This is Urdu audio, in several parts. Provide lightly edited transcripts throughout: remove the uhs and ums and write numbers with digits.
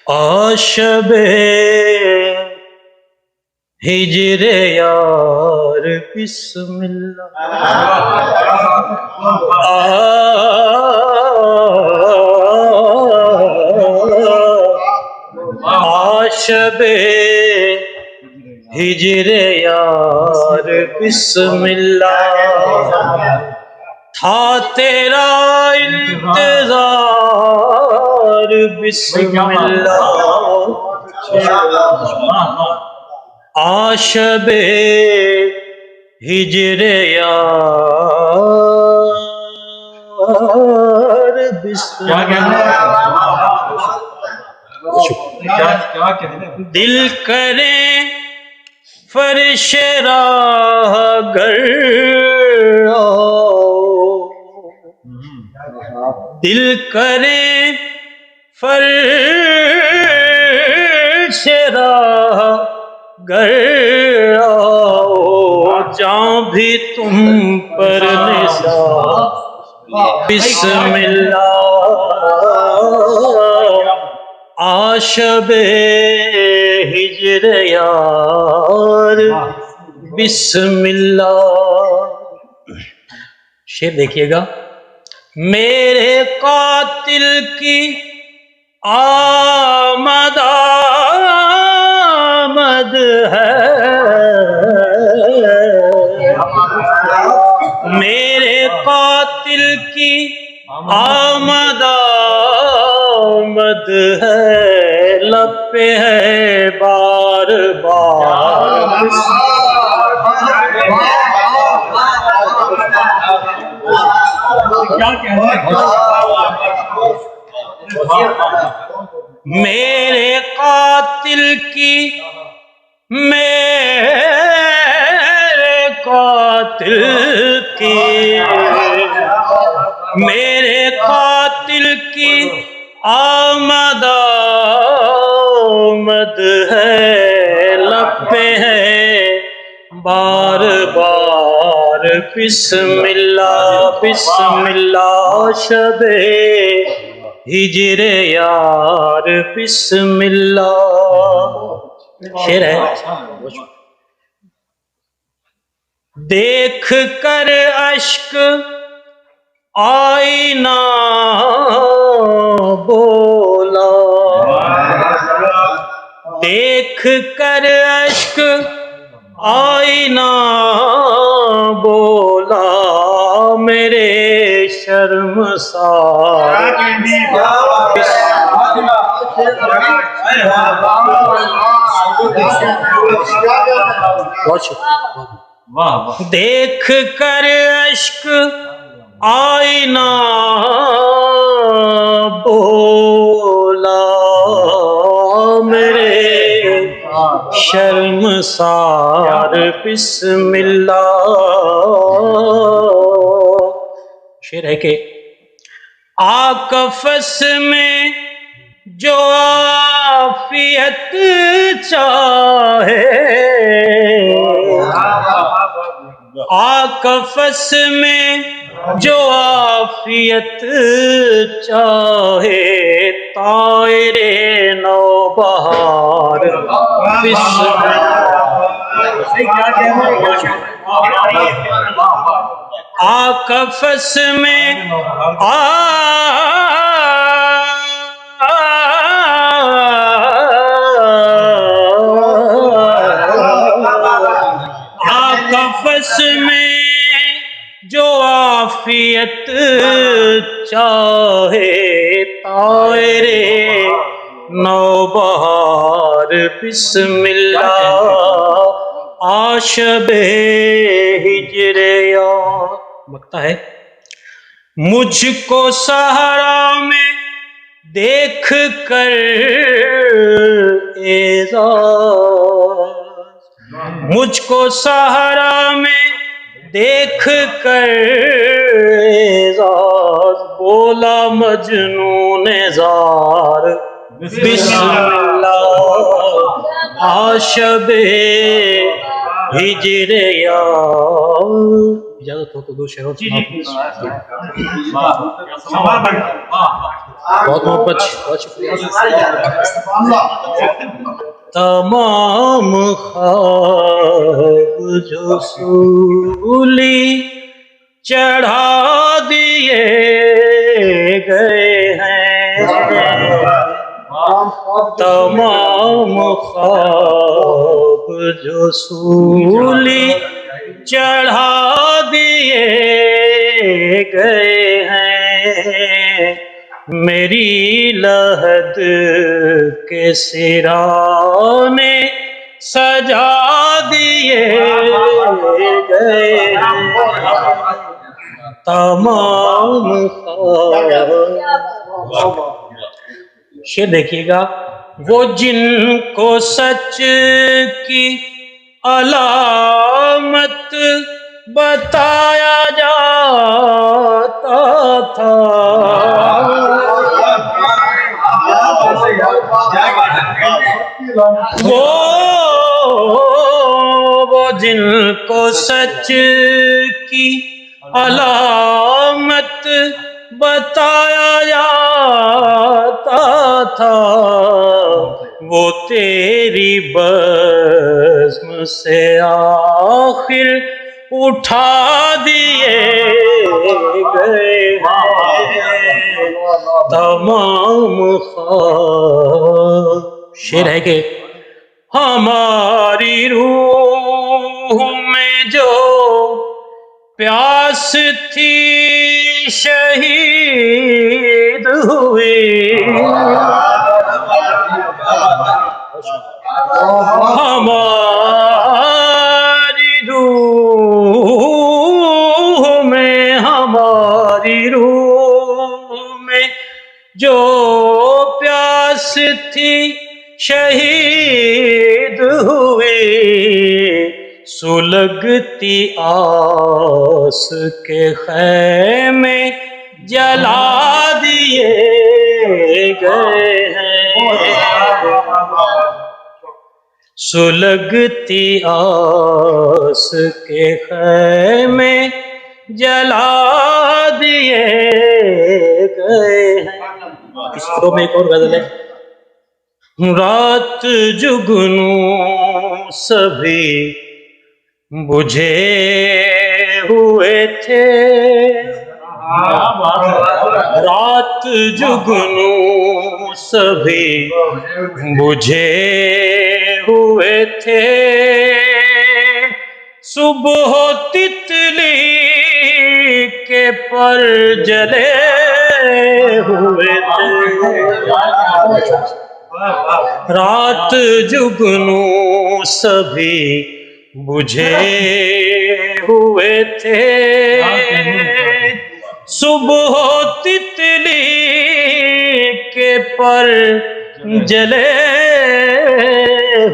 آشب ہجر یار بسم اللہ آشب ہجر یار بسم اللہ تھا تیرا انتظار بسم اللہ آشب ہجر یار بسم اللہ دل کرے فرش راہ گر دل کرے فرش راہ گر جاں بھی تم پر نثار بسم اللہ آشب ہجر یار بسم اللہ شعر دیکھیے گا میرے قاتل کی آمد ہے میرے قاتل کی آمد ہے لب پہ ہے بار بار میرے قاتل کی میرے قاتل کی آمد ہے لب پہ ہے بار بار بسم اللہ شب ہجر یار بسم اللہ شعر ہے دیکھ کر اشک آئینہ بولا دیکھ کر اشک آئینہ بولا میرے شرمسار دیکھ کر اشک آئینہ بولا میرے شرمسار بسم اللہ شعر ہے کہ آکفس میں جو عافیت چاہے آکفس میں جو عافیت چاہے طائر نوبہار بسم آکفس میں آکفس میں جو عافیت چاہے طائر نوبہار بسم اللہ آشب ہجر یار بکتا ہے مجھ کو صحرا میں دیکھ کر اعزاز مجھ کو صحرا میں دیکھ کر اعزاز بولا مجنون زار بسم اللہ آشب ہجر یار اجازت ہو تو دو شعروں جی بہت محبت، بہت شکریہ۔ تمام خواب جو سولی چڑھا دیے گئے ہیں، تمام خواب جو سولی چڑھا دیے گئے ہیں، میری لحد کے سرانے سجا دیے گئے ہیں، تمام خواب۔ شعر دیکھیے گا، وہ جن کو سچ کی علامت بتایا جاتا تھا، وہ جن کو سچ کی علامت بتایا جاتا تھا، وہ تیری بزم سے آخر اٹھا دیے گئے ہیں، تمام خواب۔ شعر ہے کہ ہماری روح میں جو پیاس تھی شہید ہوئی، ہماری روح میں جو پیاس تھی شہید ہوئی، سلگتی آس کے خیمے جلا دیے گئے ہیں، سلگتی آس کے خیمے جلا دیے گئے ہیں۔ اس شعروں میں ایک اور غزل ہے، رات جگنوں سبھی بجھے ہوئے تھے، رات جگنوں سبھی بجھے ہوئے تھے، صبح تتلی کے پر جلے ہوئے تھے، رات جگنوں سبھی بجھے ہوئے تھے، صبح تتلی کے پر جلے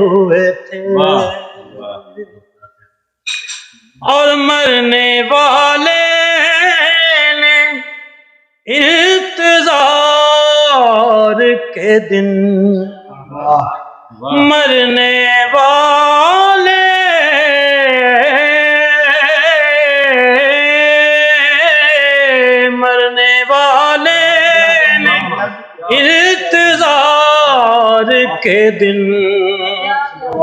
ہوئے تھے، اور مرنے والے نے انتظار کے دن، مرنے والے نے انتظار کے دن،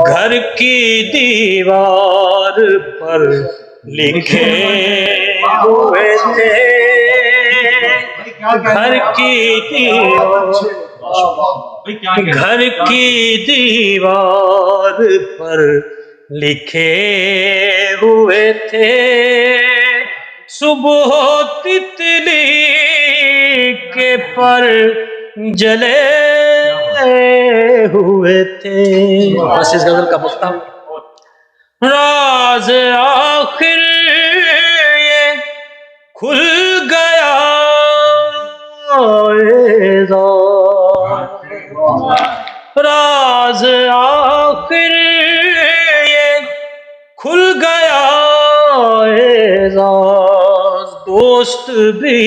گھر کی دیوار پر لکھے ہوئے تھے، گھر کی دیوار پر لکھے ہوئے تھے، صبح تتلی کے پر جلے ہوئے تھے۔ بس اس غزل کا مختم، راز آخر یہ کھل گیا، راز آخر یہ کھل گیا، اعزاز دوست بھی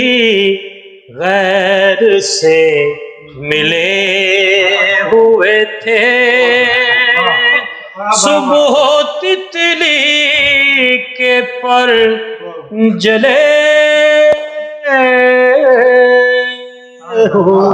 غیر سے ملے ہوئے تھے، صبح تتلی کے پر جلے ہوئے